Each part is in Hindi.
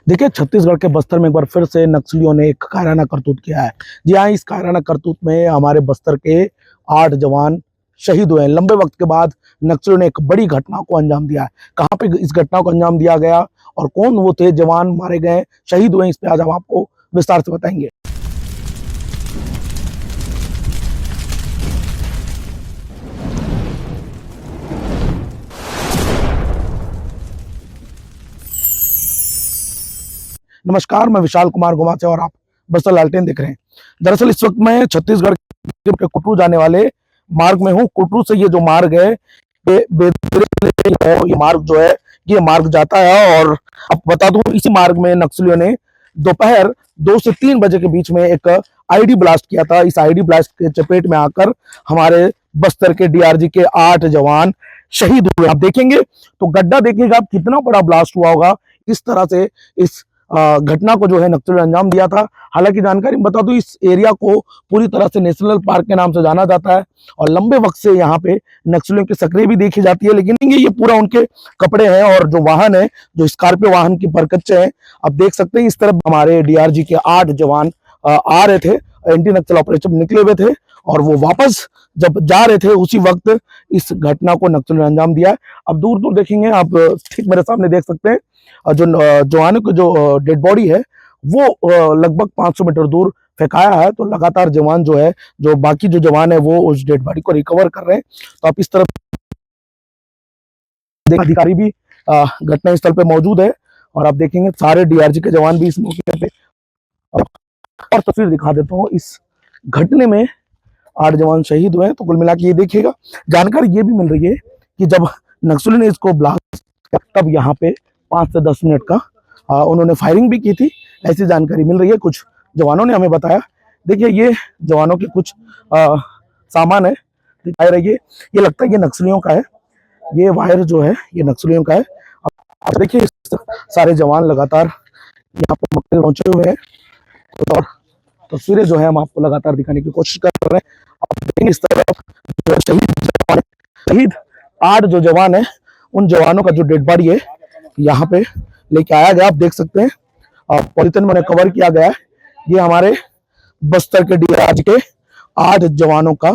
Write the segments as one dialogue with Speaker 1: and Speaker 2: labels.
Speaker 1: देखिए, छत्तीसगढ़ के बस्तर में एक बार फिर से नक्सलियों ने एक कायराना करतूत किया है। जी हाँ, इस कायराना करतूत में हमारे बस्तर के 8 जवान शहीद हुए हैं। लंबे वक्त के बाद नक्सलियों ने एक बड़ी घटना को अंजाम दिया है। कहाँ पे इस घटना को अंजाम दिया गया और कौन वो थे जवान मारे गए, शहीद हुए, इस पे आज हम आपको विस्तार से बताएंगे। नमस्कार, मैं विशाल कुमार गोमाचे और आप बस्तर लालटेन देख रहे हैं। दरअसल इस वक्त मैं छत्तीसगढ़ के कुटरू जाने वाले मार्ग में हूँ। कुटरू से ये जो मार्ग है, ये बेदरे है, ये मार्ग जो है, ये मार्ग जाता है। और अब बता दूं, इसी मार्ग में नक्सलियों ने दोपहर 2 से 3 बजे के बीच में एक आईडी ब्लास्ट किया था। इस आईडी ब्लास्ट के चपेट में आकर हमारे बस्तर के डीआरजी के 8 जवान शहीद हुए। आप देखेंगे तो गड्ढा देखिएगा आप, कितना बड़ा ब्लास्ट हुआ होगा। इस तरह से इस घटना को जो है नक्सलियों ने अंजाम दिया था। हालांकि जानकारी में बता दूं, इस एरिया को पूरी तरह से नेशनल पार्क के नाम से जाना जाता है और लंबे वक्त से यहाँ पे नक्सलियों की सक्रिय भी देखी जाती है। लेकिन ये पूरा उनके कपड़े हैं और जो वाहन है, जो स्कॉर्पियो वाहन की परकच्चे हैं। आप देख सकते हैं इस तरफ हमारे डीआरजी के 8 जवान आ रहे थे, एंटी नक्सल ऑपरेशन निकले हुए थे और वो वापस जब जा रहे थे उसी वक्त इस घटना को नक्सलियों ने अंजाम दिया है। अब दूर दूर देखेंगे आप, ठीक मेरे सामने देख सकते हैं जो जवानों की जो डेड बॉडी है वो लगभग 500 मीटर दूर फेंकाया है। तो लगातार जवान जो है, जो बाकी जो जवान है, वो उस डेड बॉडी को रिकवर कर रहे हैं। तो आप इस तरफ अधिकारी भी घटना स्थल पे मौजूद है और आप देखेंगे सारे डीआरजी के जवान भी इस मौके पे। और तस्वीर दिखा देता हूँ, इस घटने में 8 जवान शहीद हुए हैं। तो कुल मिला के ये देखिएगा, जानकारी ये भी मिल रही है कि जब नक्सलियों ने इसको ब्लास्ट किया तब यहाँ पे 5 से 10 मिनट का उन्होंने फायरिंग भी की थी, ऐसी जानकारी मिल रही है। कुछ जवानों ने हमें बताया। देखिए, ये जवानों के कुछ सामान है, दिखाई रही है। ये लगता है ये नक्सलियों का है, ये वायर जो है ये नक्सलियों का है। अब देखिए सारे जवान लगातार यहाँ पे पहुंचे हुए हैं और तस्वीरें जो है हम आपको लगातार दिखाने की कोशिश कर रहे हैं। आप देखेंगे इस तरफ जो शहीद 8 जो जवान है, उन जवानों का जो डेड बॉडी है यहाँ पे लेके आया गया। आप देख सकते हैं पॉलिथीन में कवर किया गया है। ये हमारे बस्तर के डीआरजी के 8 जवानों का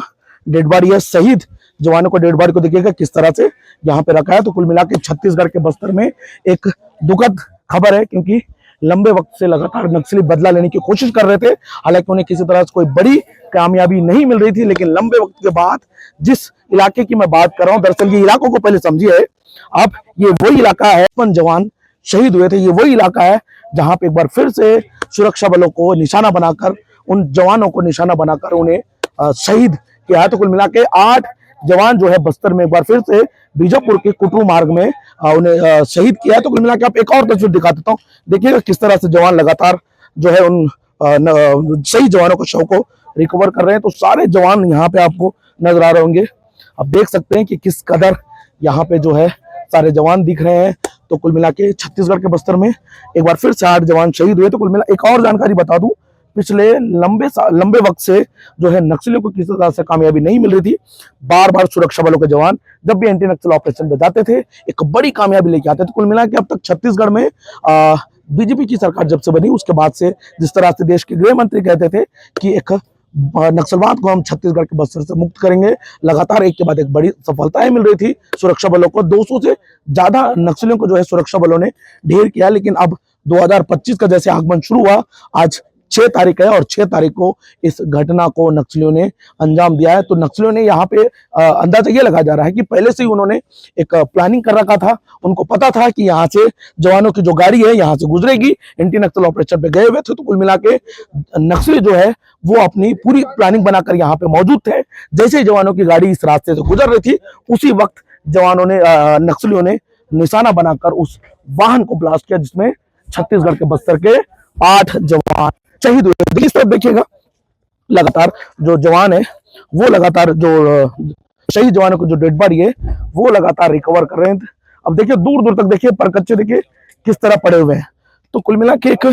Speaker 1: डेड बॉडी है। शहीद जवानों को डेड बॉडी को देखिएगा किस तरह से यहाँ पे रखा है। तो कुल मिला के छत्तीसगढ़ के बस्तर में एक दुखद खबर है, क्योंकि लंबे वक्त से लगातार नक्सली बदला लेने की कोशिश कर रहे थे। हालांकि उन्हें किसी तरह से कोई बड़ी कामयाबी नहीं मिल रही थी, लेकिन लंबे वक्त के बाद जिस इलाके की मैं बात कर रहा हूँ, दरअसल ये इलाकों को पहले समझिए आप, ये वही इलाका है, 55 जवान शहीद हुए थे। ये वही इलाका है जहां पे एक बार फिर से सुरक्षा बलों को निशाना बनाकर, उन जवानों को निशाना बनाकर उन्हें शहीद किया है। तो कुल मिला के 8 जवान जो है बस्तर में एक बार फिर से बीजापुर के कुटरू मार्ग में उन्हें शहीद किया है। तो कुल मिला के आप एक और तस्वीर दिखा देता हूँ, देखिएगा किस तरह से जवान लगातार जो है उन शहीद जवानों को शव को रिकवर कर रहे हैं। तो सारे जवान यहाँ पे आपको नजर आ रहे होंगे। आप देख सकते हैं कि किस कदर यहाँ पे जो है सारे जवान दिख रहे हैं। तो कुल मिला के छत्तीसगढ़ के बस्तर में एक बार फिर से 8 जवान शहीद हुए। तो कुल मिला एक और जानकारी बता दूं, पिछले लंबे वक्त से जो है नक्सलियों को किसी तरह से कामयाबी नहीं मिल रही थी। बार बार सुरक्षा बलों के जवान जब भी एंटी नक्सल ऑपरेशन पे जाते थे, एक बड़ी कामयाबी लेके आते थे। कुल मिला के अब तक छत्तीसगढ़ में बीजेपी की सरकार जब से बनी उसके बाद से, जिस तरह से देश के गृह मंत्री कहते थे कि एक नक्सलवाद को हम छत्तीसगढ़ के बस्तर से मुक्त करेंगे, लगातार एक के बाद एक बड़ी सफलताएं मिल रही थी सुरक्षा बलों को। 200 से ज्यादा नक्सलियों को जो है सुरक्षा बलों ने ढेर किया। लेकिन अब 2025 का जैसे आगमन शुरू हुआ, आज 6 तारीख है और 6 तारीख को इस घटना को नक्सलियों ने अंजाम दिया है। तो नक्सलियों ने यहाँ पे अंदाजा ये लगाया जा रहा है कि पहले से ही उन्होंने एक प्लानिंग कर रखा था। उनको पता था कि यहाँ से जवानों की जो गाड़ी है यहाँ से गुजरेगी, एंटी नक्सल ऑपरेशन पे गए हुए थे। तो कुल मिला के नक्सली जो है वो अपनी पूरी प्लानिंग बनाकर यहाँ पे मौजूद थे। जैसे ही जवानों की गाड़ी इस रास्ते से गुजर रही थी, उसी वक्त जवानों ने नक्सलियों ने निशाना बनाकर उस वाहन को ब्लास्ट किया, जिसमें छत्तीसगढ़ के बस्तर के 8 जवान शहीद हुए। इस तरफ देखिएगा, लगातार जो जवान है वो लगातार जो शहीद जवानों को जो डेड बॉडी है वो लगातार रिकवर कर रहे हैं। अब देखिए दूर दूर तक देखिए परकच्चे देखिए किस तरह पड़े हुए हैं। तो कुल मिला के एक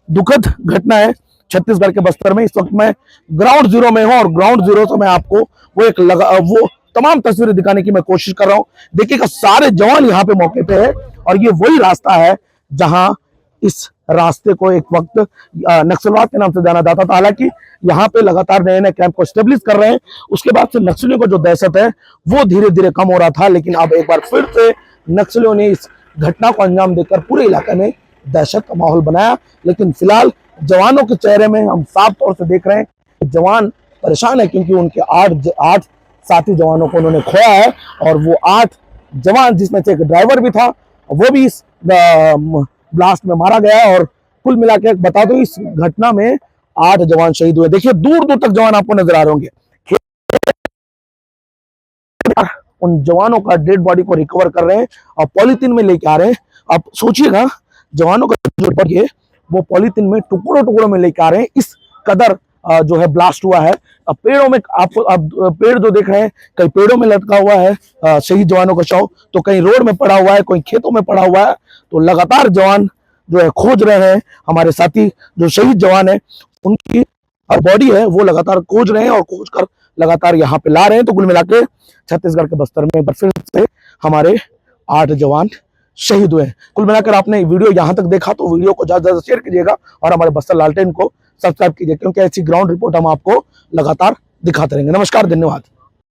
Speaker 1: दुखद घटना है छत्तीसगढ़ के बस्तर में। इस वक्त मैं ग्राउंड जीरो में हूँ और ग्राउंड जीरो से मैं आपको वो तमाम तस्वीरें दिखाने की मैं कोशिश कर रहा हूँ। देखिएगा सारे जवान यहाँ पे मौके पे है और ये वही रास्ता है जहां इस रास्ते को एक वक्त नक्सलवाद के नाम से जाना जाता था। हालांकि यहाँ पे लगातार नए नए कैंप को स्टेब्लिश कर रहे हैं, उसके बाद से नक्सलियों को जो दहशत है वो धीरे धीरे कम हो रहा था, लेकिन अब एक बार फिर से नक्सलियों ने इस घटना को अंजाम देकर पूरे इलाके में दहशत का माहौल बनाया। लेकिन फिलहाल जवानों के चेहरे में हम साफ तौर से देख रहे हैं कि जवान परेशान है, क्योंकि उनके आठ साथी जवानों को उन्होंने खोया है, और वो 8 जवान जिसमें से एक ड्राइवर भी था वो भी इस ब्लास्ट में मारा गया। और कुल मिला के बता दो, इस घटना में 8 जवान शहीद हुए। देखिए दूर दूर तक जवान आपको नजर आ रहे होंगे। उन जवानों का डेड बॉडी को रिकवर कर रहे हैं और पॉलीथीन में लेके आ रहे हैं। आप सोचिएगा, जवानों का जो बॉडी है वो पॉलीथीन में टुकड़ों टुकड़ों में लेके आ रहे हैं, इस कदर जो है ब्लास्ट हुआ है। अब पेड़ों में आपको अब पेड़ जो देख रहे हैं, कई पेड़ों में लटका हुआ है शहीद जवानों का शव, तो कहीं रोड में पड़ा हुआ है, कोई खेतों में पड़ा हुआ है। तो लगातार जवान जो है खोज रहे हैं, हमारे साथी जो शहीद जवान है उनकी बॉडी है वो लगातार खोज रहे हैं और खोज कर लगातार यहाँ पे ला रहे हैं। तो कुल मिला के छत्तीसगढ़ के बस्तर में फिर से हमारे 8 जवान शहीद हुए हैं। कुल मिलाकर आपने वीडियो यहाँ तक देखा तो वीडियो को ज्यादा से ज्यादा शेयर कीजिएगा और हमारे बस्तर लालटेन को सब्सक्राइब कीजिए, क्योंकि ऐसी ग्राउंड रिपोर्ट हम आपको लगातार दिखाते रहेंगे। नमस्कार, धन्यवाद।